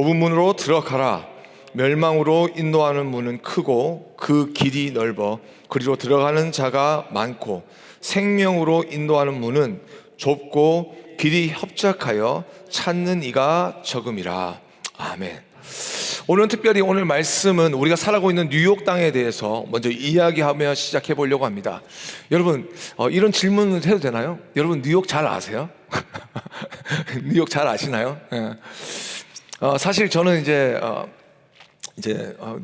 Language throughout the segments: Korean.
좁은 문으로 들어가라. 멸망으로 인도하는 문은 크고 그 길이 넓어 그리로 들어가는 자가 많고 생명으로 인도하는 문은 좁고 길이 협착하여 찾는 이가 적음이라. 아멘. 오늘은 특별히 오늘 말씀은 우리가 살아가고 있는 뉴욕 땅에 대해서 먼저 이야기하며 시작해 보려고 합니다. 여러분, 이런 질문을 해도 되나요? 여러분 뉴욕 잘 아세요? 뉴욕 잘 아시나요? 예. 사실 저는 이제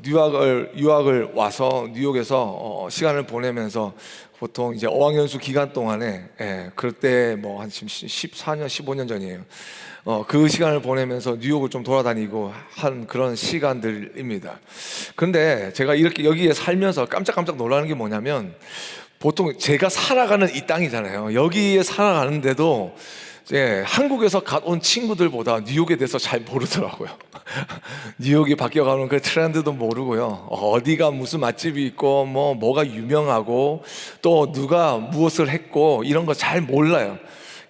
유학을 와서 뉴욕에서 시간을 보내면서 보통 이제 어학연수 기간 동안에, 그럴 때 뭐 한 14년, 15년 전이에요. 그 시간을 보내면서 뉴욕을 좀 돌아다니고 한 그런 시간들입니다. 그런데 제가 이렇게 여기에 살면서 깜짝깜짝 놀라는 게 뭐냐면, 보통 제가 살아가는 이 땅이잖아요. 여기에 살아가는데도 한국에서 온 친구들보다 뉴욕에 대해서 잘 모르더라고요. 뉴욕이 바뀌어가는 그 트렌드도 모르고요. 어디가 무슨 맛집이 있고 뭐가 유명하고 또 누가 무엇을 했고 이런 거 잘 몰라요.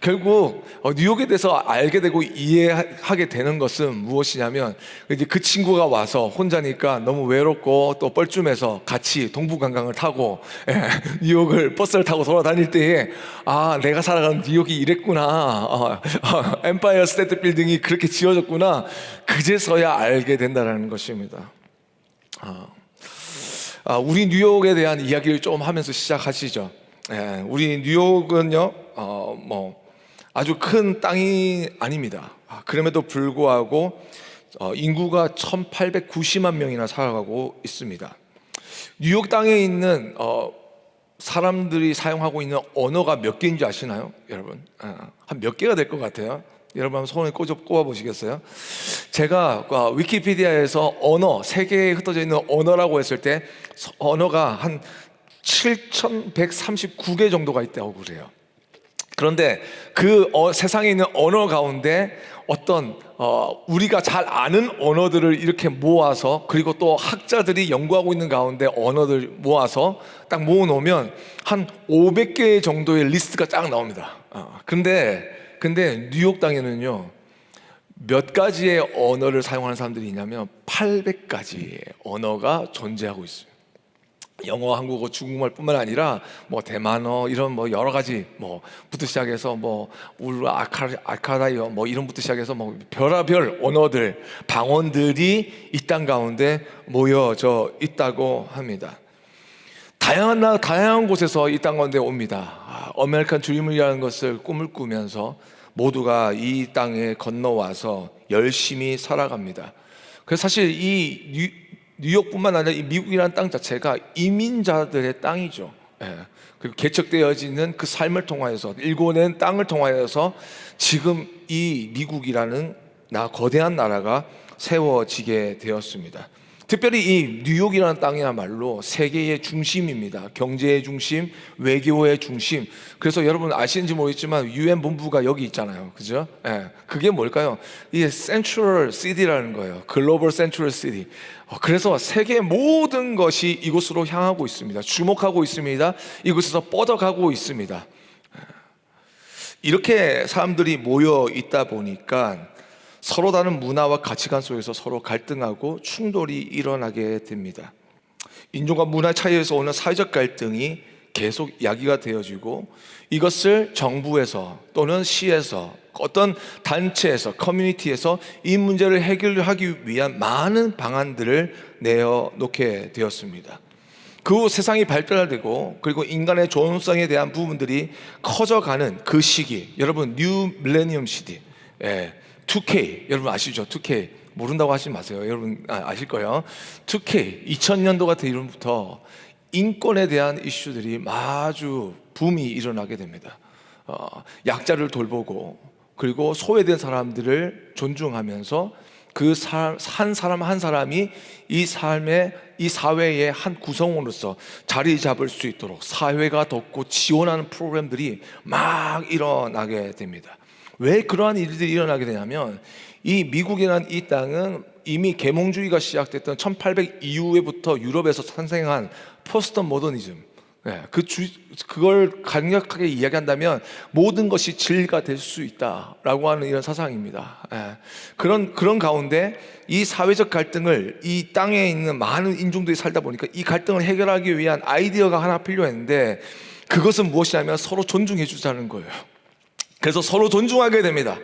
결국 뉴욕에 대해서 알게 되고 이해하게 되는 것은 무엇이냐면, 이제 그 친구가 와서 혼자니까 너무 외롭고 또 뻘쭘해서 같이 동부관광을 타고 뉴욕을 버스를 타고 돌아다닐 때에 내가 살아가는 뉴욕이 이랬구나, 엠파이어 스테이트 빌딩이 그렇게 지어졌구나, 그제서야 알게 된다는 것입니다. 우리 뉴욕에 대한 이야기를 좀 하면서 시작하시죠. 우리 뉴욕은요 아주 큰 땅이 아닙니다. 그럼에도 불구하고 인구가 1890만 명이나 살아가고 있습니다. 뉴욕 땅에 있는 사람들이 사용하고 있는 언어가 몇 개인지 아시나요? 여러분, 한 몇 개가 될 것 같아요? 여러분 한번 손에 꼽아 보시겠어요? 제가 위키피디아에서 언어, 세계에 흩어져 있는 언어라고 했을 때 언어가 한 7,139개 정도가 있다고 그래요. 그런데 그 세상에 있는 언어 가운데 어떤 우리가 잘 아는 언어들을 이렇게 모아서, 그리고 또 학자들이 연구하고 있는 가운데 언어들 모아서 딱 모아놓으면 한 500개 정도의 리스트가 쫙 나옵니다. 근데 뉴욕 땅에는요 몇 가지의 언어를 사용하는 사람들이 있냐면 800가지의 언어가 존재하고 있어요. 영어, 한국어, 중국말뿐만 아니라 대만어 이런 여러 가지 부터 시작해서 울루 아카다이어 이런부터 시작해서 별의별 언어들, 방언들이 이 땅 가운데 모여져 있다고 합니다. 다양한 곳에서 이 땅 가운데 옵니다. 아메리칸 드림이라는 것을 꿈을 꾸면서 모두가 이 땅에 건너와서 열심히 살아갑니다. 그래서 사실 이 뉴욕뿐만 아니라 이 미국이라는 땅 자체가 이민자들의 땅이죠. 그리고 개척되어지는 그 삶을 통하여서, 일궈낸 땅을 통하여서 지금 이 미국이라는 거대한 나라가 세워지게 되었습니다. 특별히 이 뉴욕이라는 땅이야말로 세계의 중심입니다. 경제의 중심, 외교의 중심. 그래서 여러분 아시는지 모르겠지만 UN 본부가 여기 있잖아요. 그죠? 그게 뭘까요? 이게 센트럴 시티라는 거예요. 글로벌 센트럴 시티. 그래서 세계의 모든 것이 이곳으로 향하고 있습니다. 주목하고 있습니다. 이곳에서 뻗어가고 있습니다. 이렇게 사람들이 모여 있다 보니까 서로 다른 문화와 가치관 속에서 서로 갈등하고 충돌이 일어나게 됩니다. 인종과 문화 차이에서 오는 사회적 갈등이 계속 야기가 되어지고, 이것을 정부에서 또는 시에서 어떤 단체에서, 커뮤니티에서 이 문제를 해결하기 위한 많은 방안들을 내어놓게 되었습니다. 그 후 세상이 발달되고, 그리고 인간의 존엄성에 대한 부분들이 커져가는 그 시기, 여러분 뉴 밀레니엄 시대, 2K 여러분 아시죠? 2K 모른다고 하지 마세요. 여러분 아실 거예요. 2K 2000년도가 되면부터 인권에 대한 이슈들이 아주 붐이 일어나게 됩니다. 약자를 돌보고, 그리고 소외된 사람들을 존중하면서 그 한 사람 한 사람이 이 사회의 한 구성원으로서 자리 잡을 수 있도록 사회가 돕고 지원하는 프로그램들이 막 일어나게 됩니다. 왜 그러한 일들이 일어나게 되냐면, 이 미국이라는 이 땅은 이미 계몽주의가 시작됐던 1800 이후에부터 유럽에서 탄생한 포스트 모더니즘, 그걸 강력하게 이야기한다면 모든 것이 진리가 될 수 있다라고 하는 이런 사상입니다. 그런 가운데 이 사회적 갈등을, 이 땅에 있는 많은 인종들이 살다 보니까 이 갈등을 해결하기 위한 아이디어가 하나 필요했는데, 그것은 무엇이냐면 서로 존중해 주자는 거예요. 그래서 서로 존중하게 됩니다.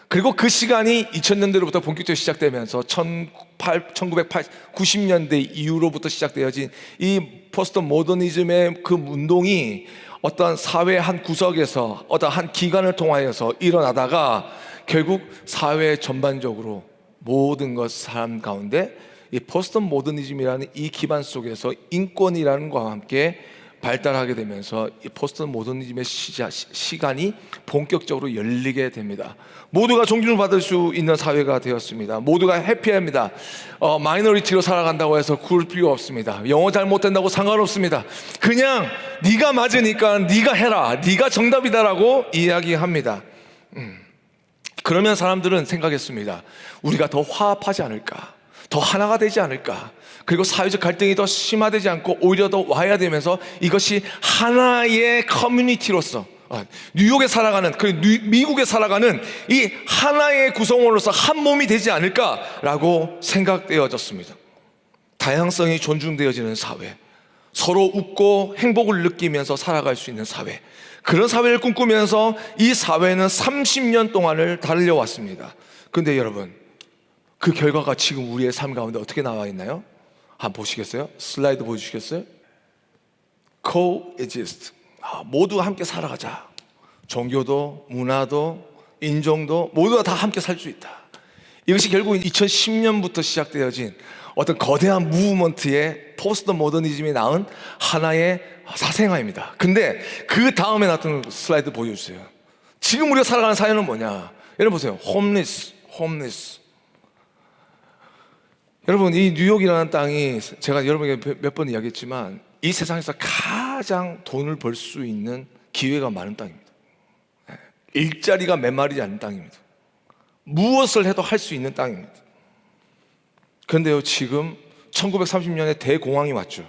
그리고 그 시간이 2000년대로부터 본격적으로 시작되면서 1990년대 이후로부터 시작되어진 이 포스트 모더니즘의 그 운동이 어떤 사회 한 구석에서 어떤 한 기관을 통하여서 일어나다가 결국 사회 전반적으로 모든 것 사람 가운데 이 포스트 모더니즘이라는 이 기반 속에서 인권이라는 것과 함께 발달하게 되면서 이 포스트 모더니즘의 시간이 본격적으로 열리게 됩니다. 모두가 존중을 받을 수 있는 사회가 되었습니다. 모두가 해피합니다. 마이너리티로 살아간다고 해서 그럴 필요 없습니다. 영어 잘 못한다고 상관없습니다. 그냥 네가 맞으니까 네가 해라, 네가 정답이다라고 이야기합니다. 그러면 사람들은 생각했습니다. 우리가 더 화합하지 않을까, 더 하나가 되지 않을까, 그리고 사회적 갈등이 더 심화되지 않고 오히려 더 와야 되면서 이것이 하나의 커뮤니티로서 뉴욕에 살아가는, 미국에 살아가는 이 하나의 구성원으로서 한 몸이 되지 않을까라고 생각되어졌습니다. 다양성이 존중되어지는 사회, 서로 웃고 행복을 느끼면서 살아갈 수 있는 사회, 그런 사회를 꿈꾸면서 이 사회는 30년 동안을 달려왔습니다. 그런데 여러분, 그 결과가 지금 우리의 삶 가운데 어떻게 나와 있나요? 한번 보시겠어요? 슬라이드 보여주시겠어요? coexist, 모두 함께 살아가자. 종교도, 문화도, 인종도 모두가 다 함께 살 수 있다. 이것이 결국 2010년부터 시작되어진 어떤 거대한 무브먼트의 포스트 모더니즘이 낳은 하나의 사생활입니다. 근데 그 다음에 나타난 슬라이드 보여주세요. 지금 우리가 살아가는 사회는 뭐냐? 여러분 보세요. 홈리스. 여러분, 이 뉴욕이라는 땅이 제가 여러분에게 몇 번 이야기했지만 이 세상에서 가장 돈을 벌 수 있는 기회가 많은 땅입니다. 일자리가 메마르지 않는 땅입니다. 무엇을 해도 할 수 있는 땅입니다. 그런데요, 지금 1930년에 대공황이 왔죠.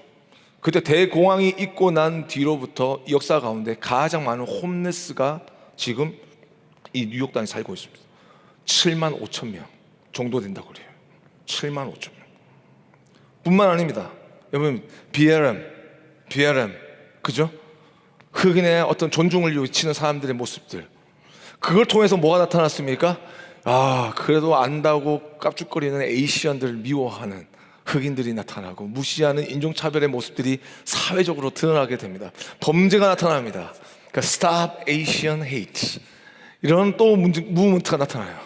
그때 대공황이 있고 난 뒤로부터 역사 가운데 가장 많은 홈레스가 지금 이 뉴욕 땅에 살고 있습니다. 7만 5천 명 정도 된다고 그래요. 7만 5천 명 뿐만 아닙니다. 여러분, BLM 그죠? 흑인의 어떤 존중을 외치는 사람들의 모습들, 그걸 통해서 뭐가 나타났습니까? 그래도 안다고 깝죽거리는 에이시언들을 미워하는 흑인들이 나타나고 무시하는 인종차별의 모습들이 사회적으로 드러나게 됩니다. 범죄가 나타납니다. 그러니까 Stop Asian Hate, 이런 또 무브먼트가 나타나요.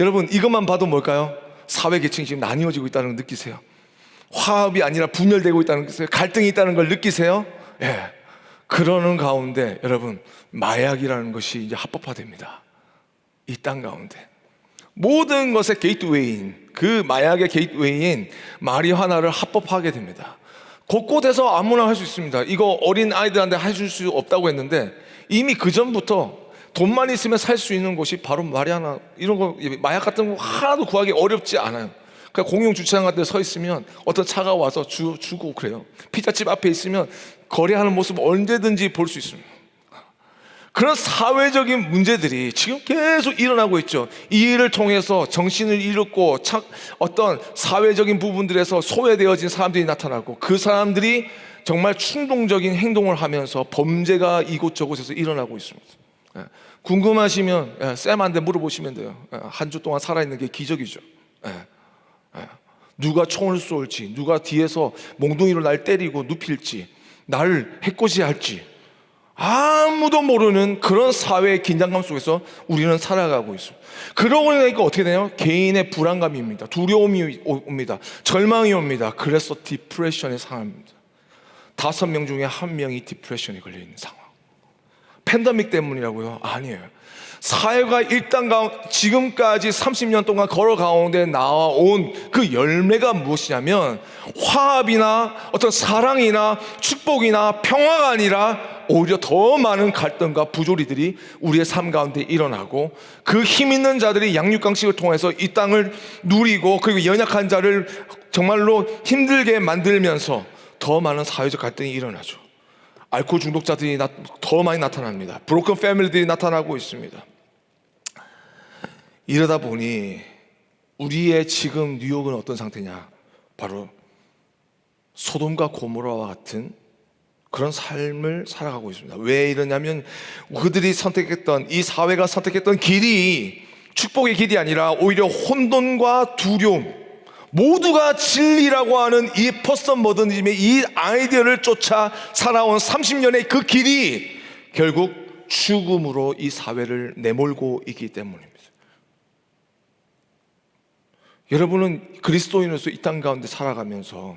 여러분, 이것만 봐도 뭘까요? 사회 계층이 지금 나뉘어지고 있다는 걸 느끼세요? 화합이 아니라 분열되고 있다는 걸 느끼세요? 갈등이 있다는 걸 느끼세요? 그러는 가운데 여러분, 마약이라는 것이 이제 합법화됩니다. 이 땅 가운데 모든 것의 게이트웨이인, 그 마약의 게이트웨이인 마리화나를 합법화하게 됩니다. 곳곳에서 아무나 할 수 있습니다. 이거 어린 아이들한테 해줄 수 없다고 했는데 이미 그 전부터 돈만 있으면 살 수 있는 곳이 바로 마리화나, 이런 거, 마약 같은 거 하나도 구하기 어렵지 않아요. 그러니까 공용 주차장 같은 데 서 있으면 어떤 차가 와서 주고 그래요. 피자집 앞에 있으면 거래하는 모습 언제든지 볼 수 있습니다. 그런 사회적인 문제들이 지금 계속 일어나고 있죠. 이 일을 통해서 정신을 잃고 어떤 사회적인 부분들에서 소외되어진 사람들이 나타나고, 그 사람들이 정말 충동적인 행동을 하면서 범죄가 이곳저곳에서 일어나고 있습니다. 궁금하시면 쌤한테 물어보시면 돼요. 한 주 동안 살아있는 게 기적이죠. 누가 총을 쏠지, 누가 뒤에서 몽둥이로 날 때리고 눕힐지, 나를 해코지할지 아무도 모르는 그런 사회의 긴장감 속에서 우리는 살아가고 있습니다. 그러고 나니까 어떻게 되나요? 개인의 불안감이 옵니다. 두려움이 옵니다. 절망이 옵니다. 그래서 디프레션에 상합니다. 5명 중에 1명이 디프레션에 걸려있는 상황. 팬데믹 때문이라고요? 아니에요. 사회가 일단 지금까지 30년 동안 걸어 가운데 나와온 그 열매가 무엇이냐면 화합이나 어떤 사랑이나 축복이나 평화가 아니라 오히려 더 많은 갈등과 부조리들이 우리의 삶 가운데 일어나고, 그 힘 있는 자들이 양육강식을 통해서 이 땅을 누리고, 그리고 연약한 자를 정말로 힘들게 만들면서 더 많은 사회적 갈등이 일어나죠. 알코올 중독자들이 더 많이 나타납니다. 브로큰 패밀리들이 나타나고 있습니다. 이러다 보니 우리의 지금 뉴욕은 어떤 상태냐? 바로 소돔과 고모라와 같은 그런 삶을 살아가고 있습니다. 왜 이러냐면 그들이 선택했던, 이 사회가 선택했던 길이 축복의 길이 아니라 오히려 혼돈과 두려움, 모두가 진리라고 하는 이 포스트 모더니즘의 이 아이디어를 쫓아 살아온 30년의 그 길이 결국 죽음으로 이 사회를 내몰고 있기 때문입니다. 여러분은 그리스도인으로서 이 땅 가운데 살아가면서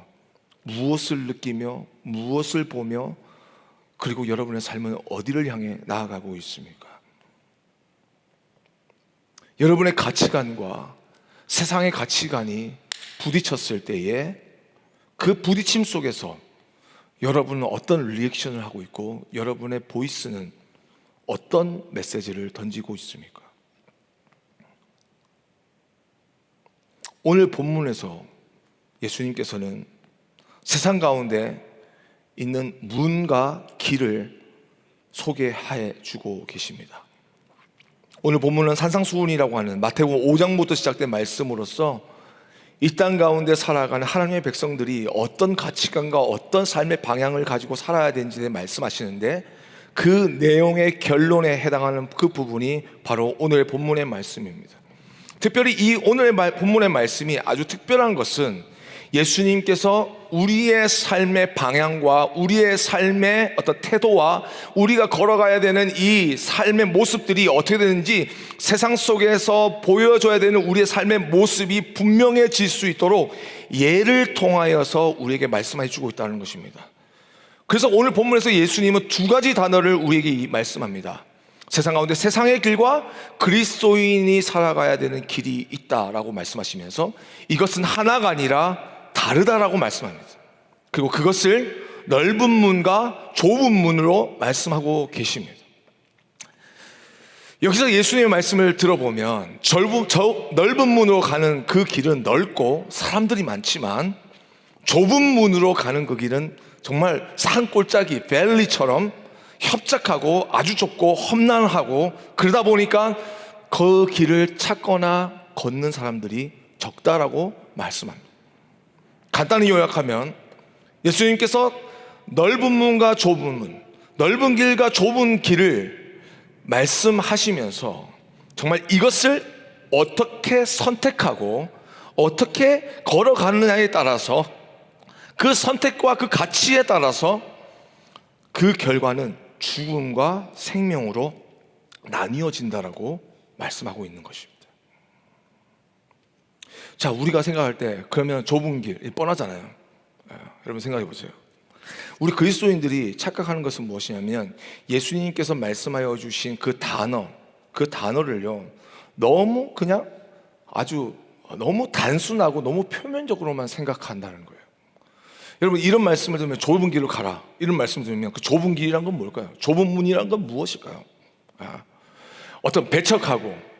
무엇을 느끼며 무엇을 보며 그리고 여러분의 삶은 어디를 향해 나아가고 있습니까? 여러분의 가치관과 세상의 가치관이 부딪혔을 때에 그 부딪힘 속에서 여러분은 어떤 리액션을 하고 있고 여러분의 보이스는 어떤 메시지를 던지고 있습니까? 오늘 본문에서 예수님께서는 세상 가운데 있는 문과 길을 소개해 주고 계십니다. 오늘 본문은 산상수훈이라고 하는 마태복음 5장부터 시작된 말씀으로써 이 땅 가운데 살아가는 하나님의 백성들이 어떤 가치관과 어떤 삶의 방향을 가지고 살아야 되는지에 말씀하시는데 그 내용의 결론에 해당하는 그 부분이 바로 오늘의 본문의 말씀입니다. 특별히 이 오늘의 본문의 말씀이 아주 특별한 것은 예수님께서 우리의 삶의 방향과 우리의 삶의 어떤 태도와 우리가 걸어가야 되는 이 삶의 모습들이 어떻게 되는지 세상 속에서 보여줘야 되는 우리의 삶의 모습이 분명해질 수 있도록 예를 통하여서 우리에게 말씀해 주고 있다는 것입니다. 그래서 오늘 본문에서 예수님은 두 가지 단어를 우리에게 말씀합니다. 세상 가운데 세상의 길과 그리스도인이 살아가야 되는 길이 있다라고 말씀하시면서 이것은 하나가 아니라 다르다라고 말씀합니다. 그리고 그것을 넓은 문과 좁은 문으로 말씀하고 계십니다. 여기서 예수님의 말씀을 들어보면 넓은 문으로 가는 그 길은 넓고 사람들이 많지만 좁은 문으로 가는 그 길은 정말 산골짜기 밸리처럼 협착하고 아주 좁고 험난하고 그러다 보니까 그 길을 찾거나 걷는 사람들이 적다라고 말씀합니다. 간단히 요약하면 예수님께서 넓은 문과 좁은 문, 넓은 길과 좁은 길을 말씀하시면서 정말 이것을 어떻게 선택하고 어떻게 걸어가느냐에 따라서 그 선택과 그 가치에 따라서 그 결과는 죽음과 생명으로 나뉘어진다라고 말씀하고 있는 것입니다. 자, 우리가 생각할 때 그러면 좁은 길 뻔하잖아요. 여러분 생각해 보세요. 우리 그리스도인들이 착각하는 것은 무엇이냐면 예수님께서 말씀하여 주신 그 단어를요 너무 그냥 아주 너무 단순하고 너무 표면적으로만 생각한다는 거예요. 여러분 이런 말씀을 들으면 좁은 길로 가라 이런 말씀을 들으면 그 좁은 길이란 건 뭘까요? 좁은 문이란 건 무엇일까요? 어떤 배척하고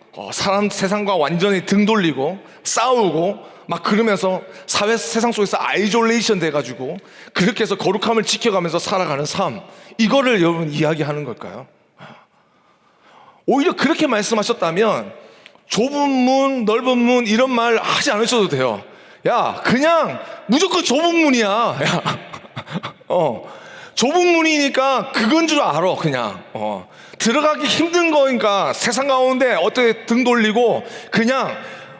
세상과 완전히 등 돌리고 싸우고 막 그러면서 세상 속에서 아이솔레이션 돼가지고 그렇게 해서 거룩함을 지켜가면서 살아가는 삶, 이거를 여러분 이야기하는 걸까요? 오히려 그렇게 말씀하셨다면 좁은 문, 넓은 문 이런 말 하지 않으셔도 돼요. 야, 그냥 무조건 좁은 문이야. 야, 좁은 문이니까 그건 줄 알아. 그냥 들어가기 힘든 거니까 세상 가운데 어떻게 등 돌리고 그냥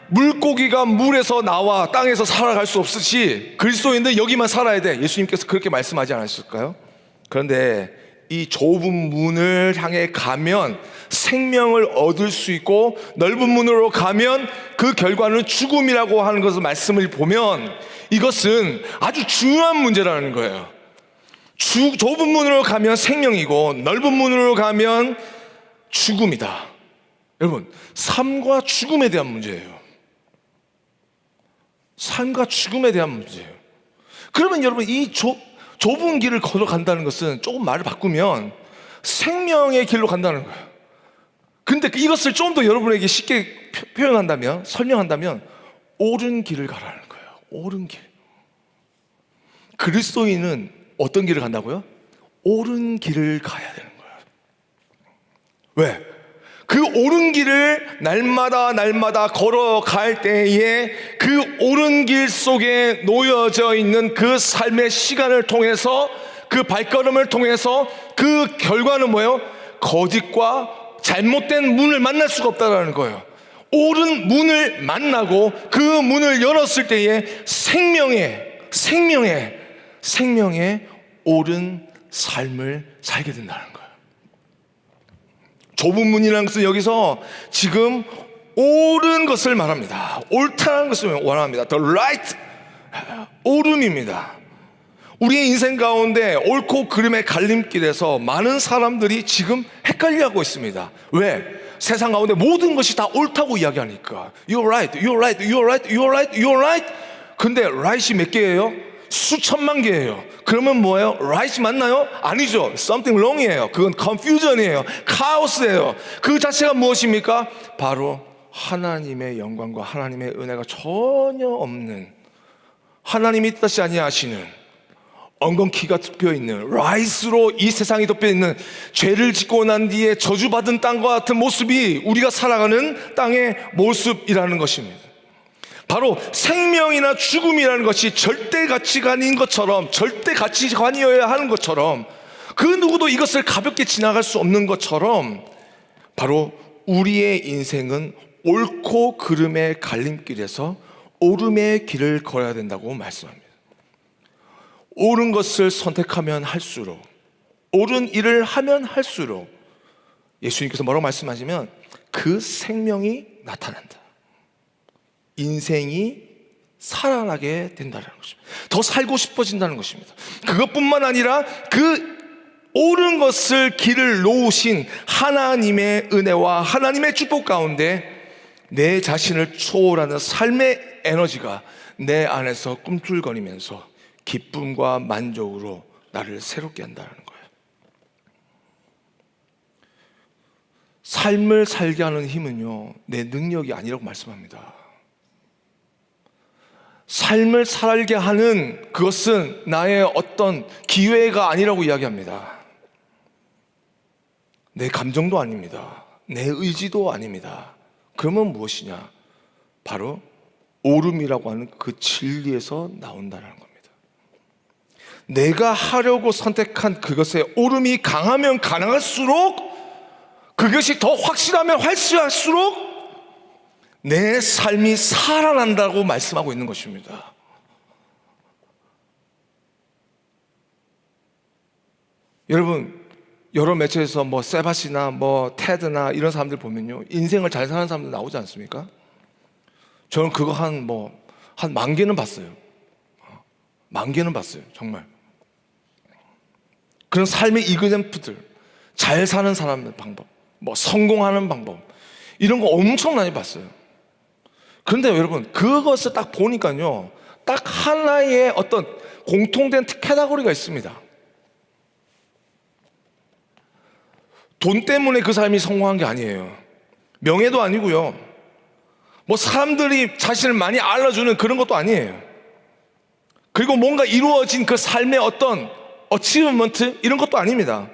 물고기가 물에서 나와 땅에서 살아갈 수 없듯이 그리스도인들 여기만 살아야 돼. 예수님께서 그렇게 말씀하지 않으셨을까요? 그런데 이 좁은 문을 향해 가면 생명을 얻을 수 있고 넓은 문으로 가면 그 결과는 죽음이라고 하는 것을 말씀을 보면 이것은 아주 중요한 문제라는 거예요. 좁은 문으로 가면 생명이고 넓은 문으로 가면 죽음이다. 여러분, 삶과 죽음에 대한 문제예요. 삶과 죽음에 대한 문제예요. 그러면 여러분 이 좁은 길을 걸어간다는 것은 조금 말을 바꾸면 생명의 길로 간다는 거예요. 근데 이것을 좀 더 여러분에게 쉽게 표현한다면, 설명한다면 옳은 길을 가라는 거예요. 옳은 길. 그리스도인은 어떤 길을 간다고요? 옳은 길을 가야 되는 거예요. 왜? 그 옳은 길을 날마다 걸어갈 때에 그 옳은 길 속에 놓여져 있는 그 삶의 시간을 통해서, 그 발걸음을 통해서 그 결과는 뭐예요? 거짓과 잘못된 문을 만날 수가 없다는 거예요. 옳은 문을 만나고 그 문을 열었을 때에 생명의 옳은 삶을 살게 된다는 거예요. 좁은 문이라는 것은 여기서 지금 옳은 것을 말합니다. 옳다는 것을 원합니다. The right, 옳음입니다. 우리의 인생 가운데 옳고 그름의 갈림길에서 많은 사람들이 지금 헷갈려하고 있습니다. 왜? 세상 가운데 모든 것이 다 옳다고 이야기하니까. You're right, you're right, you're right, you're right, you're right. 근데 right이 몇 개예요? 수천만 개예요. 그러면 뭐예요? right 맞나요? 아니죠. something wrong이에요. 그건 confusion이에요. 카오스예요. 그 자체가 무엇입니까? 바로 하나님의 영광과 하나님의 은혜가 전혀 없는, 하나님이 뜻하지 아니하시는, 엉겅퀴가 덮여있는, 라이스로 이 세상이 덮여있는, 죄를 짓고 난 뒤에 저주받은 땅과 같은 모습이 우리가 살아가는 땅의 모습이라는 것입니다. 바로 생명이나 죽음이라는 것이 절대 가치관인 것처럼, 절대 가치관이어야 하는 것처럼, 그 누구도 이것을 가볍게 지나갈 수 없는 것처럼, 바로 우리의 인생은 옳고 그름의 갈림길에서 옳음의 길을 걸어야 된다고 말씀합니다. 옳은 것을 선택하면 할수록, 옳은 일을 하면 할수록 예수님께서 뭐라고 말씀하시면 그 생명이 나타난다. 인생이 살아나게 된다는 것입니다. 더 살고 싶어진다는 것입니다. 그것뿐만 아니라 그 옳은 것을 길을 놓으신 하나님의 은혜와 하나님의 축복 가운데 내 자신을 초월하는 삶의 에너지가 내 안에서 꿈틀거리면서 기쁨과 만족으로 나를 새롭게 한다는 거예요. 삶을 살게 하는 힘은요, 내 능력이 아니라고 말씀합니다. 삶을 살게 하는 그것은 나의 어떤 기회가 아니라고 이야기합니다. 내 감정도 아닙니다. 내 의지도 아닙니다. 그러면 무엇이냐? 바로 옳음이라고 하는 그 진리에서 나온다는 겁니다. 내가 하려고 선택한 그것의 옳음이 강하면 강할수록, 그것이 더 확실하면 확실할수록 내 삶이 살아난다고 말씀하고 있는 것입니다. 여러분, 여러 매체에서 뭐 세바시나 뭐 테드나 이런 사람들 보면요, 인생을 잘 사는 사람들 나오지 않습니까? 저는 그거 한 10,000개는 봤어요. 10,000개는 봤어요, 정말. 그런 삶의 이그젬프들, 잘 사는 사람의 방법, 뭐 성공하는 방법, 이런 거 엄청 많이 봤어요. 그런데 여러분, 그것을 딱 보니까요, 딱 하나의 어떤 공통된 카테고리가 있습니다. 돈 때문에 그 삶이 성공한 게 아니에요. 명예도 아니고요, 뭐 사람들이 자신을 많이 알아주는 그런 것도 아니에요. 그리고 뭔가 이루어진 그 삶의 어떤 어치브먼트 이런 것도 아닙니다.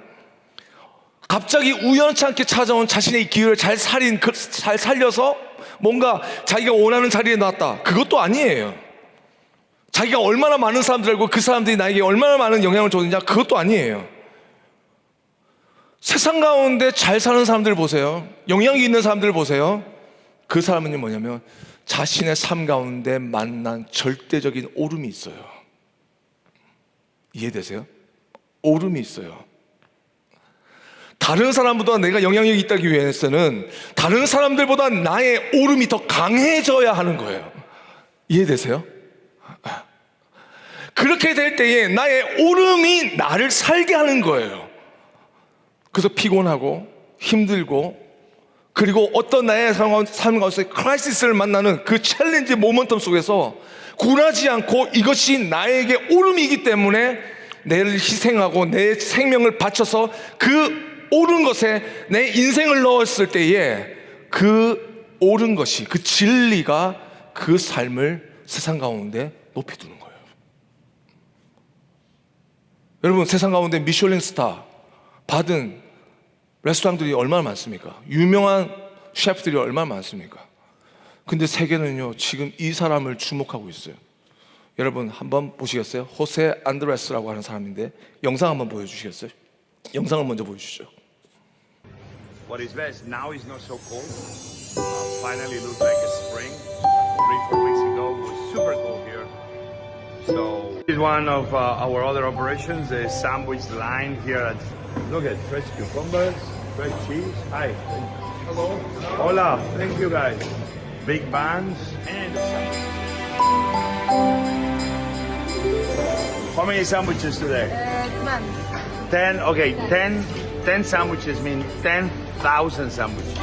갑자기 우연치 않게 찾아온 자신의 기회를 잘 살려서 뭔가 자기가 원하는 자리에 놨다, 그것도 아니에요. 자기가 얼마나 많은 사람들 알고 그 사람들이 나에게 얼마나 많은 영향을 줬느냐, 그것도 아니에요. 세상 가운데 잘 사는 사람들 보세요. 영향이 있는 사람들 보세요. 그 사람은 뭐냐면 자신의 삶 가운데 만난 절대적인 옳음이 있어요. 이해되세요? 옳음이 있어요. 다른 사람보다 내가 영향력이 있다기 위해서는 다른 사람들보다 나의 옳음이 더 강해져야 하는 거예요. 이해되세요? 그렇게 될 때에 나의 옳음이 나를 살게 하는 거예요. 그래서 피곤하고 힘들고, 그리고 어떤 나의 삶 가운데 크라이시스를 만나는 그 챌린지 모멘텀 속에서 굴하지 않고 이것이 나에게 옳음이기 때문에 내를 희생하고 내 생명을 바쳐서 그 옳은 것에 내 인생을 넣었을 때에 그 옳은 것이, 그 진리가 그 삶을 세상 가운데 높이 두는 거예요. 여러분, 세상 가운데 미슐랭 스타 받은 레스토랑들이 얼마나 많습니까? 유명한 셰프들이 얼마나 많습니까? 근데 세계는요, 지금 이 사람을 주목하고 있어요. 여러분 한번 보시겠어요? 호세 안드레스라고 하는 사람인데 영상 한번 보여주시겠어요? 영상을 먼저 보여주시죠. What is best now is not so cold. Finally looks like a spring. 3-4 weeks ago it was super cold here. So this is one of our other operations, the sandwich line here at. Look at fresh cucumbers, fresh cheese. Hi. Hello. Hola. Thank you guys. Big buns and a sandwich. How many sandwiches today? 10. Okay, 10 sandwiches mean 10,000 sandwiches.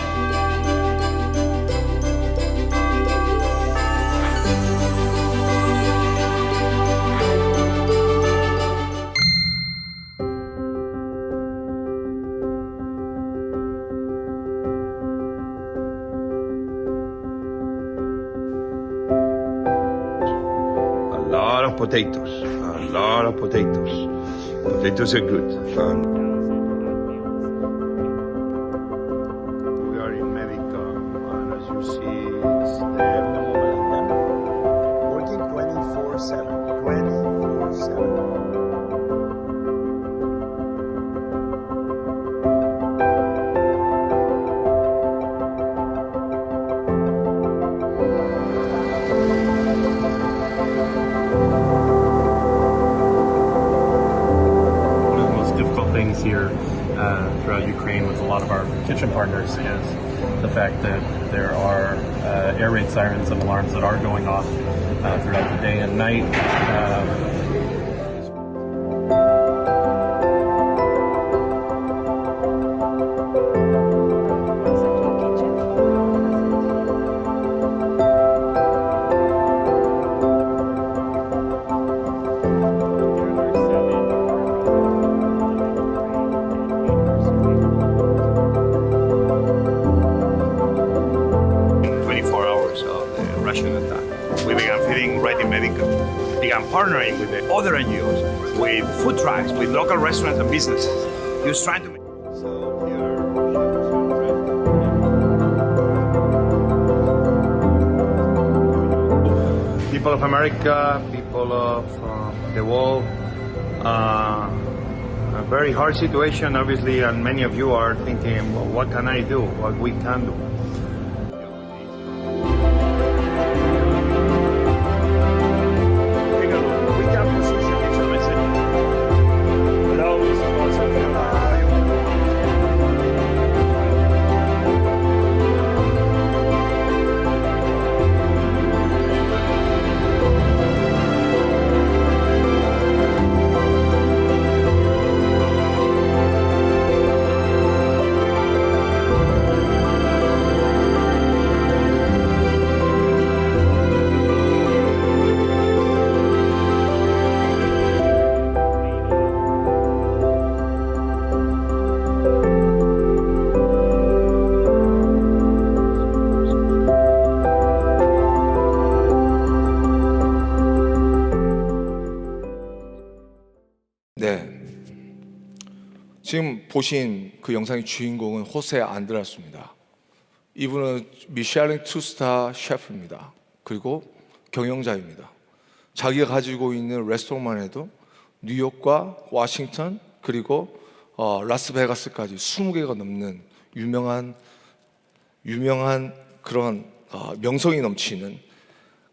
A lot of potatoes. A lot of potatoes. Potatoes are good. We are in Medica, and as you see, it's Working 24/7. 24/7. One of the most difficult things here throughout Ukraine with a lot of our kitchen partners is the fact that there are air raid sirens and alarms that are going off throughout the day and night. in 24 hours of the Russian attack. We began feeding right in Medica, began partnering with the other NGOs, with food trucks, with local restaurants and businesses. He was trying to make. So here. People of America, people of the world, a very hard situation, obviously, and many of you are thinking, well, what can I do? What we can do? Take a look. We can position this message. Without this concept, 네, 지금 보신 그 영상의 주인공은 호세 안드레스입니다. 이분은 미슐랭 2스타 셰프입니다. 그리고 경영자입니다. 자기가 가지고 있는 레스토랑만 해도 뉴욕과 워싱턴 그리고 라스베가스까지 20개가 넘는 유명한 그런 명성이 넘치는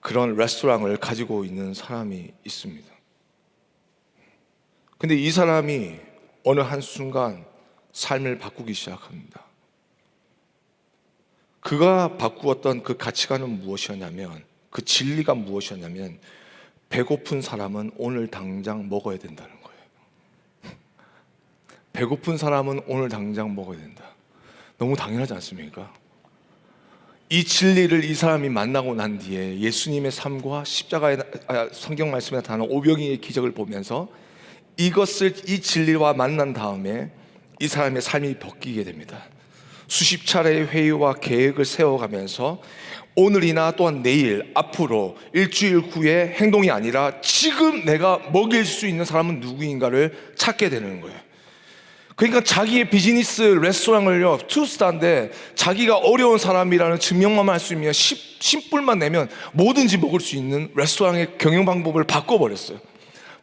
그런 레스토랑을 가지고 있는 사람이 있습니다. 근데 이 사람이 어느 한순간 삶을 바꾸기 시작합니다. 그가 바꾸었던 그 가치관은 무엇이었냐면, 그 진리가 무엇이었냐면, 배고픈 사람은 오늘 당장 먹어야 된다는 거예요. 배고픈 사람은 오늘 당장 먹어야 된다. 너무 당연하지 않습니까? 이 진리를 이 사람이 만나고 난 뒤에 예수님의 삶과 십자가의 성경 말씀에 나타나는 오병이의 기적을 보면서 이 진리와 만난 다음에 이 사람의 삶이 바뀌게 됩니다. 수십 차례의 회의와 계획을 세워가면서 오늘이나 또한 내일, 앞으로 일주일 후의 행동이 아니라 지금 내가 먹일 수 있는 사람은 누구인가를 찾게 되는 거예요. 그러니까 자기의 비즈니스 레스토랑을요, 투스타인데 자기가 어려운 사람이라는 증명만 할 수 있으면 10불만 내면 뭐든지 먹을 수 있는 레스토랑의 경영 방법을 바꿔버렸어요.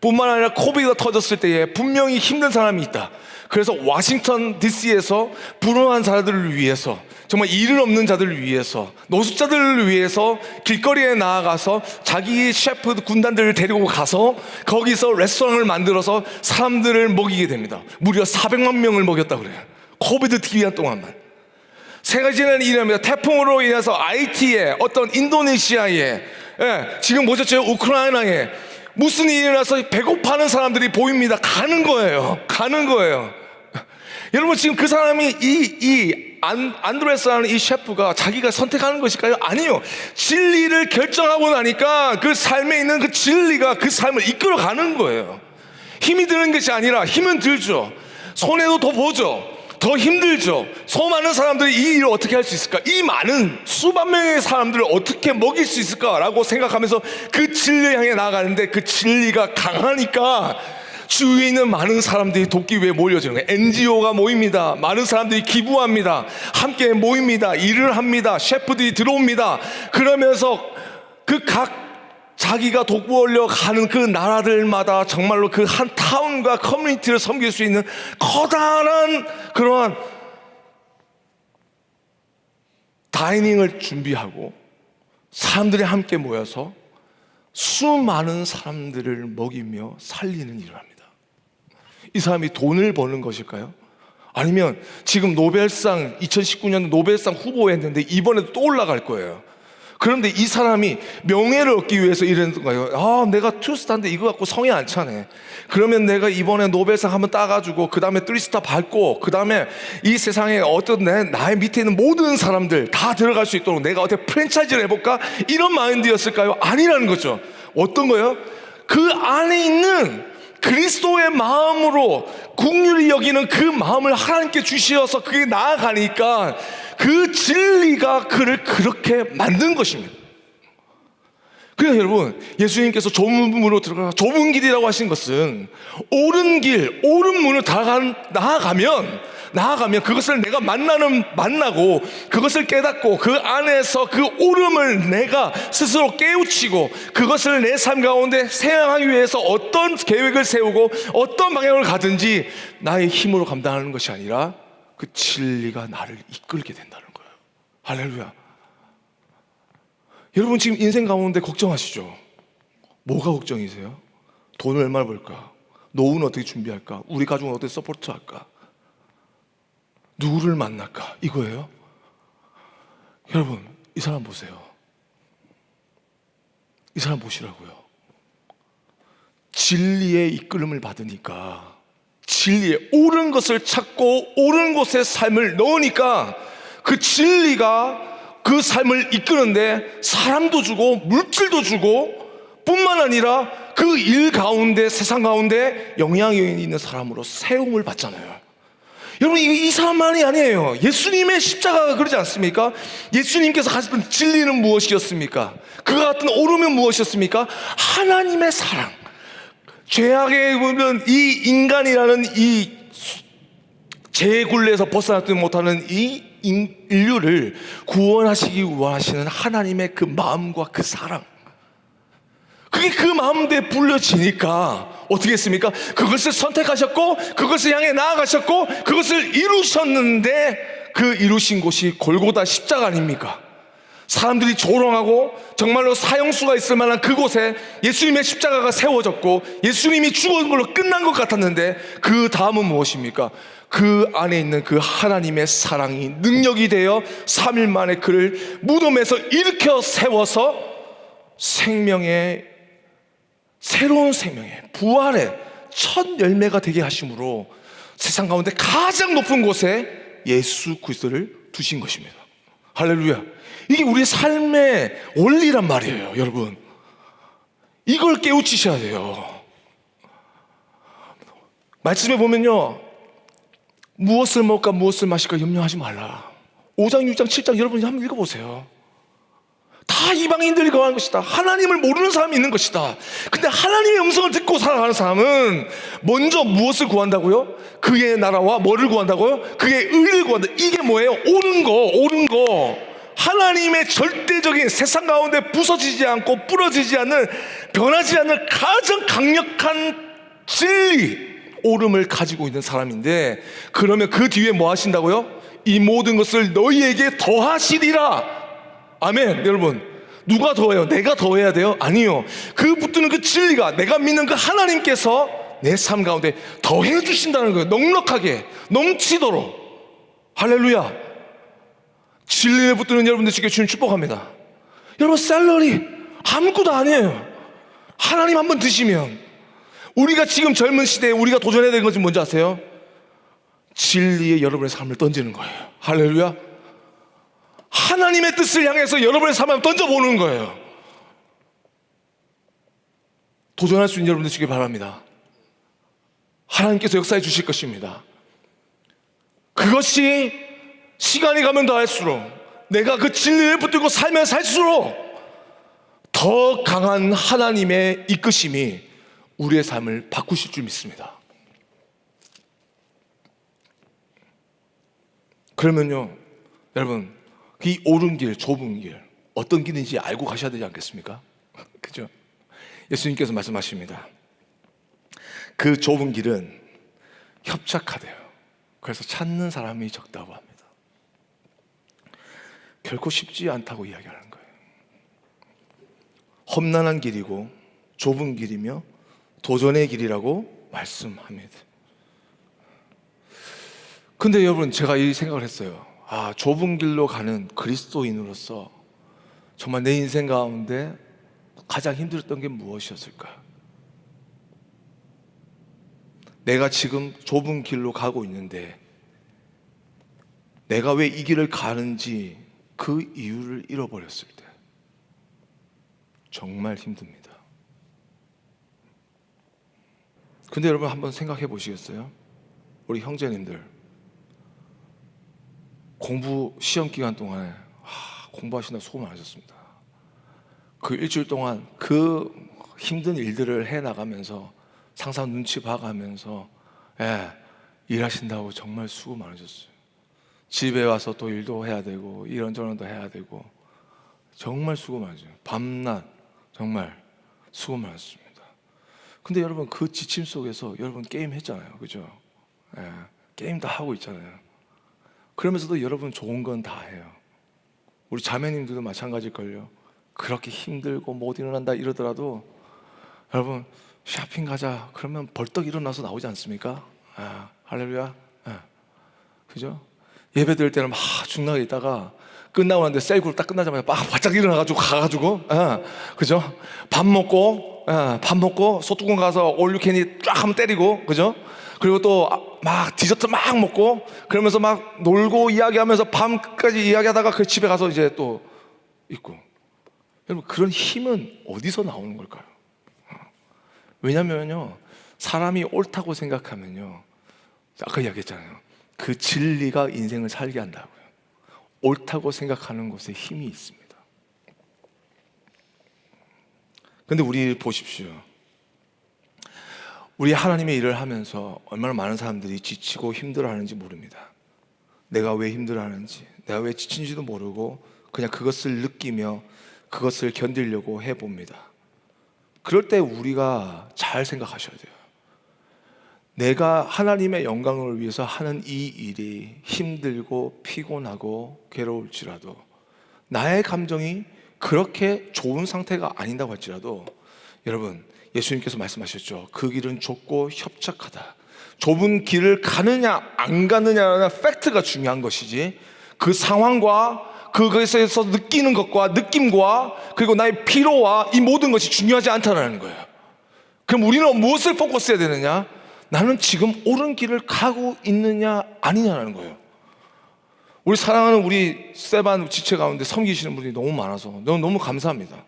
뿐만 아니라 코비드가 터졌을 때에 분명히 힘든 사람이 있다. 그래서 워싱턴 DC에서 불우한 자들을 위해서, 정말 일을 없는 자들을 위해서, 노숙자들을 위해서 길거리에 나아가서 자기 셰프 군단들을 데리고 가서 거기서 레스토랑을 만들어서 사람들을 먹이게 됩니다. 무려 400만 명을 먹였다고 그래요. 코비드 기간 동안만. 세 가지는 일입니다. 태풍으로 인해서 IT에, 어떤 인도네시아에, 지금 보셨죠? 우크라이나에 무슨 일이 일어나서 배고파하는 사람들이 보입니다. 가는 거예요. 여러분, 지금 그 사람이 안드레스라는 이 셰프가 자기가 선택하는 것일까요? 아니요. 진리를 결정하고 나니까 그 삶에 있는 그 진리가 그 삶을 이끌어 가는 거예요. 힘이 드는 것이 아니라, 힘은 들죠. 손해도 더 보죠. 더 힘들죠. 수많은 사람들이 이 일을 어떻게 할 수 있을까? 이 많은 수만 명의 사람들을 어떻게 먹일 수 있을까라고 생각하면서 그 진리를 향해 나아가는데, 그 진리가 강하니까 주위에 있는 많은 사람들이 돕기 위해 몰려지는 거예요. NGO가 모입니다. 많은 사람들이 기부합니다. 함께 모입니다. 일을 합니다. 셰프들이 들어옵니다. 그러면서 그 각 자기가 돕고려 가는 그 나라들마다 정말로 그 한 타운과 커뮤니티를 섬길 수 있는 커다란 그러한 다이닝을 준비하고 사람들이 함께 모여서 수많은 사람들을 먹이며 살리는 일을 합니다. 이 사람이 돈을 버는 것일까요? 아니면 지금 노벨상 2019년 노벨상 후보했는데 이번에도 또 올라갈 거예요. 그런데 이 사람이 명예를 얻기 위해서 이러는 거예요. 내가 투스타인데 이거 갖고 성에 안 차네. 그러면 내가 이번에 노벨상 한번 따가지고 그 다음에 3스타 받고 그 다음에 이 세상에 어떤 나의 밑에 있는 모든 사람들 다 들어갈 수 있도록 내가 어떻게 프랜차이즈를 해볼까? 이런 마인드였을까요? 아니라는 거죠. 어떤 거예요? 그 안에 있는 그리스도의 마음으로 긍휼히 여기는 그 마음을 하나님께 주시어서 그게 나아가니까 그 진리가 그를 그렇게 만든 것입니다. 그러니까 여러분, 예수님께서 좁은 문으로 들어가, 좁은 길이라고 하신 것은 옳은 길, 옳은 문을 나아가면 그것을 내가 만나고 그것을 깨닫고 그 안에서 그 옳음을 내가 스스로 깨우치고 그것을 내 삶 가운데 세행하기 위해서 어떤 계획을 세우고 어떤 방향을 가든지 나의 힘으로 감당하는 것이 아니라 그 진리가 나를 이끌게 된다는 거예요. 할렐루야. 여러분, 지금 인생 가운데 걱정하시죠? 뭐가 걱정이세요? 돈을 얼마나 벌까? 노후는 어떻게 준비할까? 우리 가족은 어떻게 서포트할까? 누구를 만날까? 이거예요? 여러분, 이 사람 보세요. 이 사람 보시라고요. 진리의 이끌림을 받으니까, 진리의 옳은 것을 찾고 옳은 곳에 삶을 넣으니까 그 진리가 그 삶을 이끄는데 사람도 주고 물질도 주고 뿐만 아니라 그 일 가운데, 세상 가운데 영향력이 있는 사람으로 세움을 받잖아요. 여러분, 이 사람만이 아니에요. 예수님의 십자가가 그러지 않습니까? 예수님께서 가졌던 진리는 무엇이었습니까? 그가 같은 옳음은 무엇이었습니까? 하나님의 사랑. 죄악에 보면 이 인간이라는 이 죄의 굴레에서 벗어나지 못하는 이 인류를 구원하시기 원하시는 하나님의 그 마음과 그 사랑, 그게 그 마음대에 불려지니까 어떻게 했습니까? 그것을 선택하셨고 그것을 향해 나아가셨고 그것을 이루셨는데 그 이루신 곳이 골고다 십자가 아닙니까? 사람들이 조롱하고 정말로 사형수가 있을 만한 그곳에 예수님의 십자가가 세워졌고 예수님이 죽은 걸로 끝난 것 같았는데 그 다음은 무엇입니까? 그 안에 있는 그 하나님의 사랑이 능력이 되어 3일 만에 그를 무덤에서 일으켜 세워서 생명의, 새로운 생명의 부활의 첫 열매가 되게 하심으로 세상 가운데 가장 높은 곳에 예수 그리스도를 두신 것입니다. 할렐루야. 이게 우리의 삶의 원리란 말이에요, 여러분. 이걸 깨우치셔야 돼요. 말씀에 보면요, 무엇을 먹을까 무엇을 마실까 염려하지 말라. 5장, 6장, 7장 여러분이 한번 읽어보세요. 다 이방인들이 거하는 것이다. 하나님을 모르는 사람이 있는 것이다. 근데 하나님의 음성을 듣고 살아가는 사람은 먼저 무엇을 구한다고요? 그의 나라와 뭐를 구한다고요? 그의 의를 구한다. 이게 뭐예요? 옳은 거. 하나님의 절대적인 세상 가운데 부서지지 않고 부러지지 않는, 변하지 않는 가장 강력한 진리, 옳음을 가지고 있는 사람인데, 그러면 그 뒤에 뭐 하신다고요? 이 모든 것을 너희에게 더하시리라. 아멘. 여러분, 누가 더해요? 내가 더해야 돼요? 아니요. 그 붙드는 그 진리가, 내가 믿는 그 하나님께서 내 삶 가운데 더해 주신다는 거예요. 넉넉하게, 넘치도록. 할렐루야. 진리에 붙드는 여러분들 지금 주님 축복합니다. 여러분, 샐러리 아무것도 아니에요. 하나님 한번 드시면. 우리가 지금 젊은 시대에 우리가 도전해야 되는 것이 뭔지 아세요? 진리에 여러분의 삶을 던지는 거예요. 할렐루야. 하나님의 뜻을 향해서 여러분의 삶을 던져보는 거예요. 도전할 수 있는 여러분들 되시길 바랍니다. 하나님께서 역사해 주실 것입니다. 그것이 시간이 가면 더할수록, 내가 그 진리를 붙들고 살면 살수록 더 강한 하나님의 이끄심이 우리의 삶을 바꾸실 줄 믿습니다. 그러면요, 여러분, 이 옳은 길, 좁은 길, 어떤 길인지 알고 가셔야 되지 않겠습니까? 그죠? 예수님께서 말씀하십니다. 그 좁은 길은 협착하대요. 그래서 찾는 사람이 적다고 합니다. 결코 쉽지 않다고 이야기하는 거예요. 험난한 길이고 좁은 길이며 도전의 길이라고 말씀합니다. 근데 여러분, 제가 이 생각을 했어요. 좁은 길로 가는 그리스도인으로서 정말 내 인생 가운데 가장 힘들었던 게 무엇이었을까? 내가 지금 좁은 길로 가고 있는데 내가 왜 이 길을 가는지 그 이유를 잃어버렸을 때 정말 힘듭니다. 근데 여러분, 한번 생각해 보시겠어요? 우리 형제님들, 공부 시험 기간 동안에 공부하시느라 수고 많으셨습니다. 그 일주일 동안 그 힘든 일들을 해나가면서 상사 눈치 봐가면서 일하신다고 정말 수고 많으셨어요. 집에 와서 또 일도 해야 되고 이런저런도 해야 되고 정말 수고 많으셨어요. 밤낮 정말 수고 많았습니다. 근데 여러분, 그 지침 속에서 여러분 게임 했잖아요. 그죠? 게임 다 하고 있잖아요. 그러면서도 여러분 좋은 건 다 해요. 우리 자매님들도 마찬가지일걸요. 그렇게 힘들고 못 일어난다 이러더라도 여러분, 쇼핑 가자 그러면 벌떡 일어나서 나오지 않습니까? 할렐루야. 그죠? 예배 드릴 때는 막 중나게 있다가 끝나고 나는데 셀그룹 딱 끝나자마자 바짝 일어나가지고 가가지고 그죠? 밥 먹고 소뚜껑 가서 올유캔이 쫙 한번 때리고, 그죠? 그리고 또 막 디저트 막 먹고 그러면서 막 놀고 이야기하면서 밤까지 이야기하다가 그 집에 가서 이제 또 있고. 여러분, 그런 힘은 어디서 나오는 걸까요? 왜냐면요, 사람이 옳다고 생각하면요, 아까 이야기했잖아요, 그 진리가 인생을 살게 한다고요. 옳다고 생각하는 것에 힘이 있습니다. 근데 우리 보십시오. 우리 하나님의 일을 하면서 얼마나 많은 사람들이 지치고 힘들어하는지 모릅니다. 내가 왜 힘들어하는지, 내가 왜 지친지도 모르고 그냥 그것을 느끼며 그것을 견디려고 해봅니다. 그럴 때 우리가 잘 생각하셔야 돼요. 내가 하나님의 영광을 위해서 하는 이 일이 힘들고 피곤하고 괴로울지라도, 나의 감정이 그렇게 좋은 상태가 아닌다고 할지라도, 여러분, 예수님께서 말씀하셨죠. 그 길은 좁고 협착하다. 좁은 길을 가느냐 안 가느냐라는 팩트가 중요한 것이지, 그 상황과 그것에서 느끼는 것과 느낌과 그리고 나의 피로와 이 모든 것이 중요하지 않다는 거예요. 그럼 우리는 무엇을 포커스해야 되느냐? 나는 지금 옳은 길을 가고 있느냐 아니냐라는 거예요. 우리 사랑하는 우리 세반 지체 가운데 섬기시는 분들이 너무 많아서 너무 감사합니다.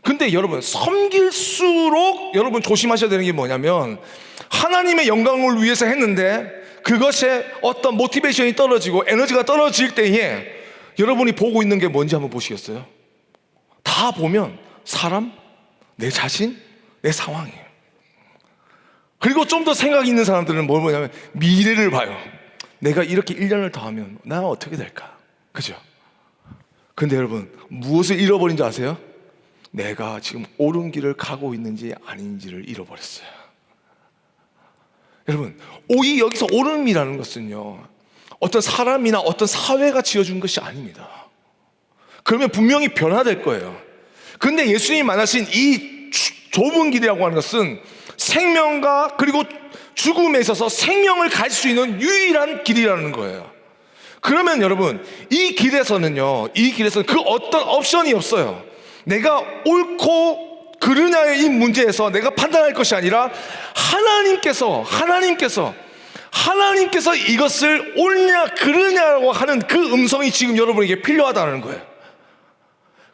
근데 여러분, 섬길수록 여러분 조심하셔야 되는 게 뭐냐면, 하나님의 영광을 위해서 했는데 그것에 어떤 모티베이션이 떨어지고 에너지가 떨어질 때에 여러분이 보고 있는 게 뭔지 한번 보시겠어요? 다 보면 사람, 내 자신, 내 상황이에요. 그리고 좀 더 생각이 있는 사람들은 뭘 보냐면 미래를 봐요. 내가 이렇게 1년을 더 하면 나 어떻게 될까? 그죠? 근데 여러분, 무엇을 잃어버린 줄 아세요? 내가 지금 옳은 길을 가고 있는지 아닌지를 잃어버렸어요. 여러분, 오히 여기서 옳음이라는 것은요, 어떤 사람이나 어떤 사회가 지어준 것이 아닙니다. 그러면 분명히 변화될 거예요. 근데 예수님이 말하신 이 좁은 길이라고 하는 것은 생명과 그리고 죽음에 있어서 생명을 갈 수 있는 유일한 길이라는 거예요. 그러면 여러분, 이 길에서는 그 어떤 옵션이 없어요. 내가 옳고 그르냐의 이 문제에서 내가 판단할 것이 아니라 하나님께서 이것을 옳냐 그르냐라고 하는 그 음성이 지금 여러분에게 필요하다는 거예요.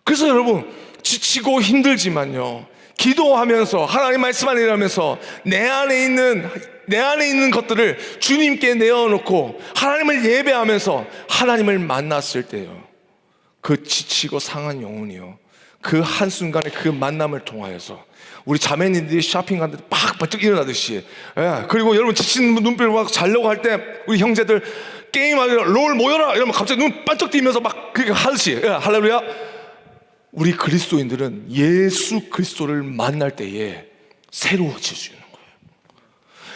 그래서 여러분, 지치고 힘들지만요, 기도하면서 하나님 말씀 안에 일하면서 내 안에 있는 것들을 주님께 내어놓고 하나님을 예배하면서 하나님을 만났을 때요, 그 지치고 상한 영혼이요, 그 한순간에 그 만남을 통하여서 우리 자매님들이 쇼핑 갔는데 팍 바짝 일어나듯이, 그리고 여러분 지친 눈빛을 막 자려고 할 때 우리 형제들 게임하기로 롤 모여라 이러면 갑자기 눈 반짝 뜨면서 막 그렇게 하듯이, 할렐루야. 우리 그리스도인들은 예수 그리스도를 만날 때에 새로워질 수 있는 거예요.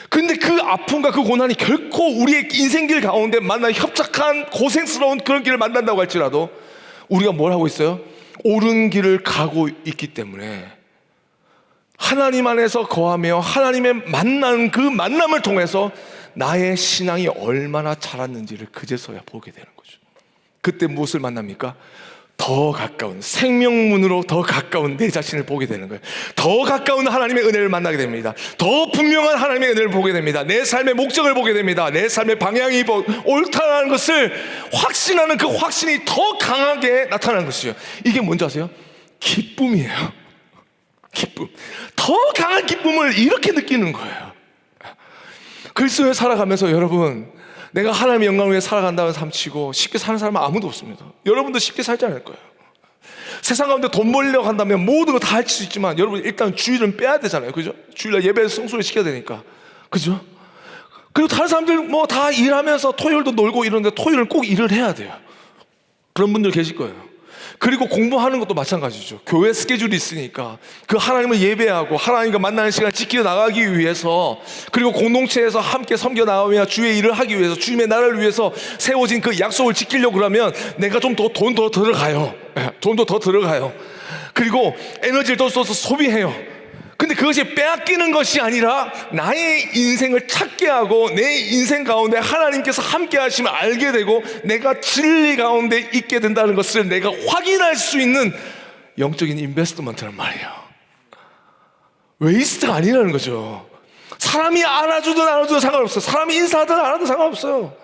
근데 그 아픔과 그 고난이 결코 우리의 인생길 가운데 만나 협착한 고생스러운 그런 길을 만난다고 할지라도 우리가 뭘 하고 있어요? 옳은 길을 가고 있기 때문에 하나님 안에서 거하며 하나님의 만난 그 만남을 통해서 나의 신앙이 얼마나 자랐는지를 그제서야 보게 되는 거죠. 그때 무엇을 만납니까? 더 가까운, 생명문으로 더 가까운 내 자신을 보게 되는 거예요. 더 가까운 하나님의 은혜를 만나게 됩니다. 더 분명한 하나님의 은혜를 보게 됩니다. 내 삶의 목적을 보게 됩니다. 내 삶의 방향이 옳다는 것을 확신하는 그 확신이 더 강하게 나타나는 것이죠. 이게 뭔지 아세요? 기쁨이에요. 기쁨. 더 강한 기쁨을 이렇게 느끼는 거예요. 그리스도에 살아가면서 여러분, 내가 하나님의 영광을 위해 살아간다는 삶 치고 쉽게 사는 사람은 아무도 없습니다. 여러분도 쉽게 살지 않을 거예요. 세상 가운데 돈 벌려고 한다면 모든 거 다 할 수 있지만 여러분, 일단 주일은 빼야 되잖아요. 그죠? 주일날 예배 성수를 시켜야 되니까. 그죠? 그리고 다른 사람들 뭐 다 일하면서 토요일도 놀고 이러는데 토요일은 꼭 일을 해야 돼요. 그런 분들 계실 거예요. 그리고 공부하는 것도 마찬가지죠. 교회 스케줄이 있으니까 그 하나님을 예배하고 하나님과 만나는 시간을 지켜 나가기 위해서, 그리고 공동체에서 함께 섬겨 나가며 주의 일을 하기 위해서, 주님의 나라를 위해서 세워진 그 약속을 지키려고 그러면 내가 좀 더 돈 더 들어가요. 돈도 더 들어가요. 그리고 에너지를 더 써서 소비해요. 근데 그것이 빼앗기는 것이 아니라 나의 인생을 찾게 하고 내 인생 가운데 하나님께서 함께 하시면 알게 되고 내가 진리 가운데 있게 된다는 것을 내가 확인할 수 있는 영적인 인베스트먼트란 말이에요. 웨이스트가 아니라는 거죠. 사람이 알아주든 안 알아주든 상관없어요. 사람이 인사하든 안 하든 상관없어요.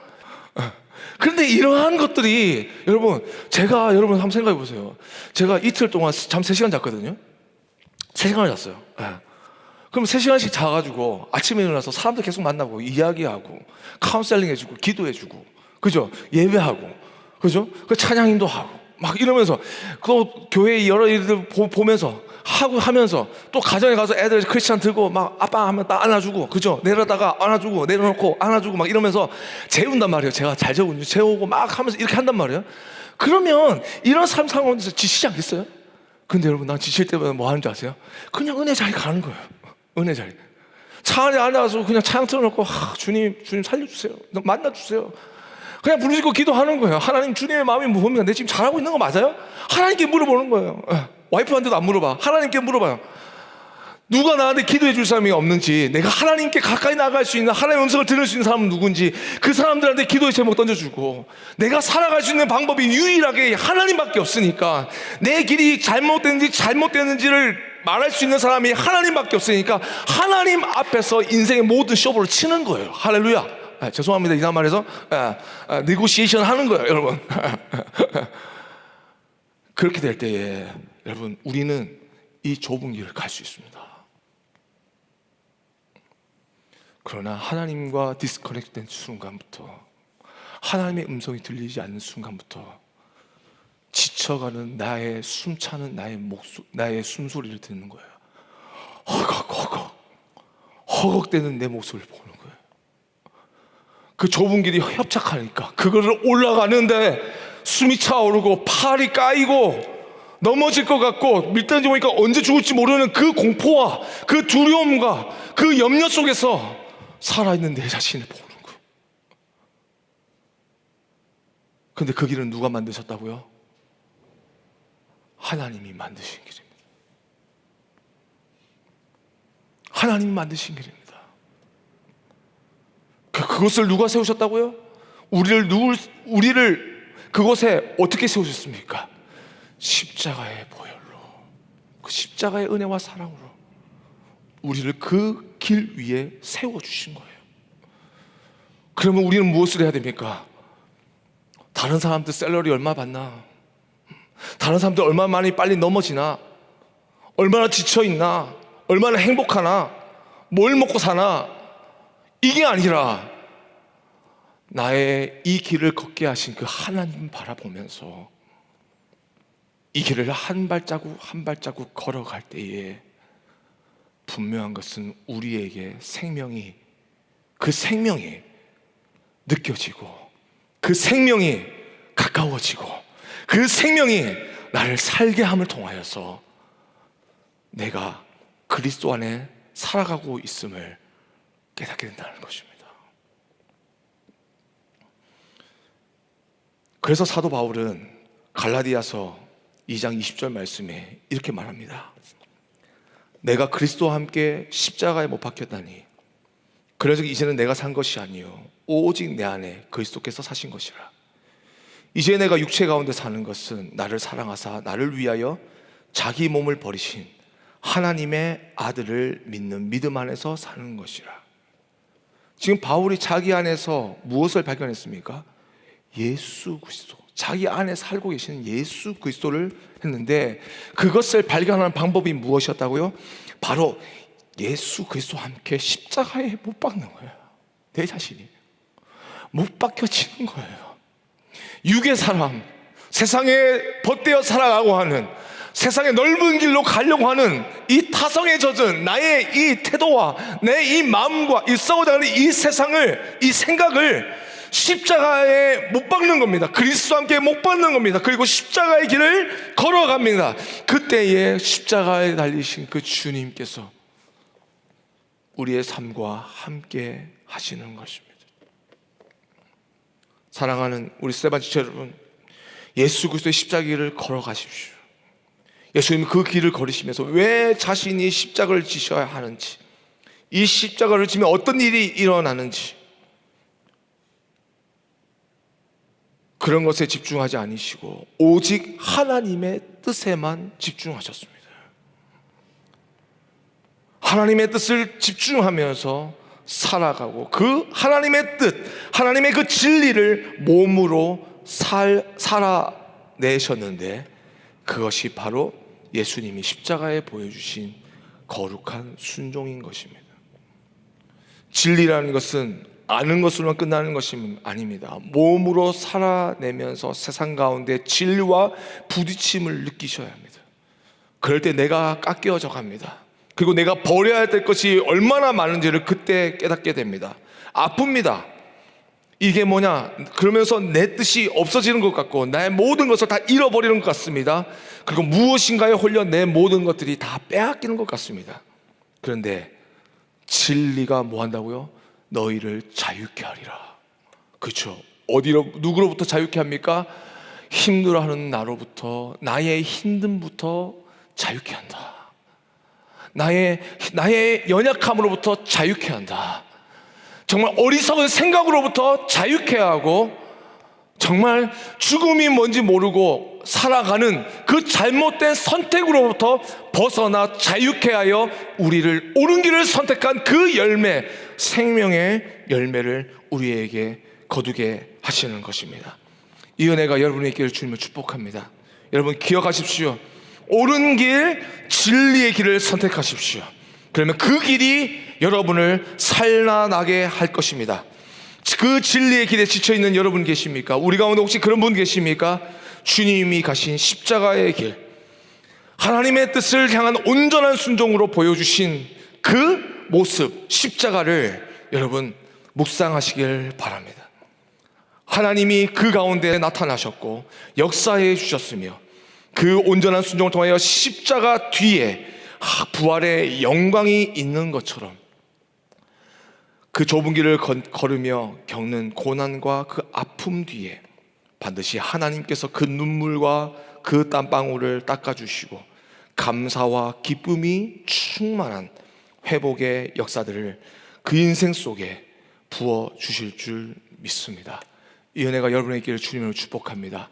그런데 이러한 것들이 여러분 한번 생각해 보세요. 제가 이틀 동안 잠 3시간 잤거든요. 3시간을 잤어요. 그럼 3시간씩 자가지고 아침에 일어나서 사람들 계속 만나고 이야기하고 카운셀링 해주고 기도해주고, 그죠? 예배하고, 그죠? 그 찬양인도 하고 막 이러면서 또 교회 여러 일들 보면서 하면서 또 가정에 가서 애들 크리스찬 들고 막 아빠 하면 딱 안아주고, 그죠? 내려다가 안아주고 내려놓고 안아주고 막 이러면서 재운단 말이에요. 제가 잘 재우고 막 하면서 이렇게 한단 말이에요. 그러면 이런 삶 상황에서 지치지 않겠어요? 근데 여러분, 난 지칠 때마다 뭐 하는 줄 아세요? 그냥 은혜 자리 가는 거예요. 은혜 자리. 차 안에 앉아서 그냥 차양 틀어놓고, 주님 살려주세요. 만나주세요. 그냥 부르짖고 기도하는 거예요. 하나님, 주님의 마음이 무엇입니까? 내 지금 잘하고 있는 거 맞아요? 하나님께 물어보는 거예요. 와이프한테도 안 물어봐. 하나님께 물어봐요. 누가 나한테 기도해 줄 사람이 없는지, 내가 하나님께 가까이 나갈 수 있는, 하나님의 음성을 들을 수 있는 사람은 누군지 그 사람들한테 기도의 제목 던져주고, 내가 살아갈 수 있는 방법이 유일하게 하나님밖에 없으니까, 내 길이 잘못됐는지를 말할 수 있는 사람이 하나님밖에 없으니까 하나님 앞에서 인생의 모든 쇼부를 치는 거예요. 할렐루야. 죄송합니다. 이상한 말해서 네고시에이션 하는 거예요, 여러분. 그렇게 될 때에 여러분, 우리는 이 좁은 길을 갈 수 있습니다. 그러나 하나님과 디스커넥트된 순간부터, 하나님의 음성이 들리지 않는 순간부터 지쳐가는 나의 숨차는 나의 숨소리를 듣는 거예요. 허걱대는 내 모습을 보는 거예요. 그 좁은 길이 협착하니까 그거를 올라가는데 숨이 차오르고 팔이 까이고 넘어질 것 같고 밀당지 보니까 언제 죽을지 모르는 그 공포와 그 두려움과 그 염려 속에서 살아있는 내 자신을 보는 거예요. 근데 그 길은 누가 만드셨다고요? 하나님이 만드신 길입니다. 하나님이 만드신 길입니다. 그것을 누가 세우셨다고요? 우리를 그곳에 어떻게 세우셨습니까? 십자가의 보혈로, 그 십자가의 은혜와 사랑으로 우리를 그 길 위에 세워주신 거예요. 그러면 우리는 무엇을 해야 됩니까? 다른 사람들 샐러리 얼마 받나? 다른 사람들 얼마나 많이 빨리 넘어지나? 얼마나 지쳐있나? 얼마나 행복하나? 뭘 먹고 사나? 이게 아니라 나의 이 길을 걷게 하신 그 하나님 바라보면서 이 길을 한 발자국 한 발자국 걸어갈 때에 분명한 것은 우리에게 그 생명이 느껴지고 그 생명이 가까워지고 그 생명이 나를 살게 함을 통하여서 내가 그리스도 안에 살아가고 있음을 깨닫게 된다는 것입니다. 그래서 사도 바울은 갈라디아서 2장 20절 말씀에 이렇게 말합니다. 내가 그리스도와 함께 십자가에 못 박혔다니 그래서 이제는 내가 산 것이 아니요 오직 내 안에 그리스도께서 사신 것이라. 이제 내가 육체 가운데 사는 것은 나를 사랑하사 나를 위하여 자기 몸을 버리신 하나님의 아들을 믿는 믿음 안에서 사는 것이라. 지금 바울이 자기 안에서 무엇을 발견했습니까? 예수 그리스도, 자기 안에 살고 계시는 예수 그리스도를 했는데 그것을 발견하는 방법이 무엇이었다고요? 바로 예수 그리스도와 함께 십자가에 못 박는 거예요. 내 자신이 못 박혀지는 거예요. 육의 사람, 세상에 벗되어 살아가고 하는, 세상의 넓은 길로 가려고 하는 이 타성에 젖은 나의 이 태도와 내 이 마음과 이 썩어가는 이 세상을, 이 생각을 십자가에 못 박는 겁니다. 그리스도와 함께 못 박는 겁니다. 그리고 십자가의 길을 걸어갑니다. 그때에 십자가에 달리신 그 주님께서 우리의 삶과 함께 하시는 것입니다. 사랑하는 우리 세반지체 여러분, 예수 그리스도의 십자가의 길을 걸어가십시오. 예수님은 그 길을 걸으시면서 왜 자신이 십자가를 지셔야 하는지, 이 십자가를 지면 어떤 일이 일어나는지 그런 것에 집중하지 않으시고 오직 하나님의 뜻에만 집중하셨습니다. 하나님의 뜻을 집중하면서 살아가고 그 하나님의 뜻, 하나님의 그 진리를 몸으로 살아내셨는데 그것이 바로 예수님이 십자가에 보여주신 거룩한 순종인 것입니다. 진리라는 것은 아는 것으로만 끝나는 것이 아닙니다. 몸으로 살아내면서 세상 가운데 진리와 부딪힘을 느끼셔야 합니다. 그럴 때 내가 깎여져 갑니다. 그리고 내가 버려야 될 것이 얼마나 많은지를 그때 깨닫게 됩니다. 아픕니다. 이게 뭐냐? 그러면서 내 뜻이 없어지는 것 같고 나의 모든 것을 다 잃어버리는 것 같습니다. 그리고 무엇인가에 홀려 내 모든 것들이 다 빼앗기는 것 같습니다. 그런데 진리가 뭐 한다고요? 너희를 자유케 하리라. 그렇죠? 누구로부터 자유케 합니까? 힘들어하는 나로부터, 나의 힘듦부터 자유케 한다. 나의 연약함으로부터 자유케 한다. 정말 어리석은 생각으로부터 자유케 하고 정말 죽음이 뭔지 모르고 살아가는 그 잘못된 선택으로부터 벗어나 자유케 하여 우리를 옳은 길을 선택한 그 열매, 생명의 열매를 우리에게 거두게 하시는 것입니다. 이 은혜가 여러분의 길을 주님을 축복합니다. 여러분 기억하십시오. 옳은 길, 진리의 길을 선택하십시오. 그러면 그 길이 여러분을 살아나게 할 것입니다. 그 진리의 길에 지쳐있는 여러분 계십니까? 우리 가운데 혹시 그런 분 계십니까? 주님이 가신 십자가의 길, 하나님의 뜻을 향한 온전한 순종으로 보여주신 그 모습, 십자가를 여러분 묵상하시길 바랍니다. 하나님이 그 가운데 나타나셨고 역사해 주셨으며 그 온전한 순종을 통하여 십자가 뒤에 부활의 영광이 있는 것처럼 그 좁은 길을 걸으며 겪는 고난과 그 아픔 뒤에 반드시 하나님께서 그 눈물과 그 땀방울을 닦아주시고 감사와 기쁨이 충만한 회복의 역사들을 그 인생 속에 부어주실 줄 믿습니다. 이 은혜가 여러분의 길을 주님으로 축복합니다.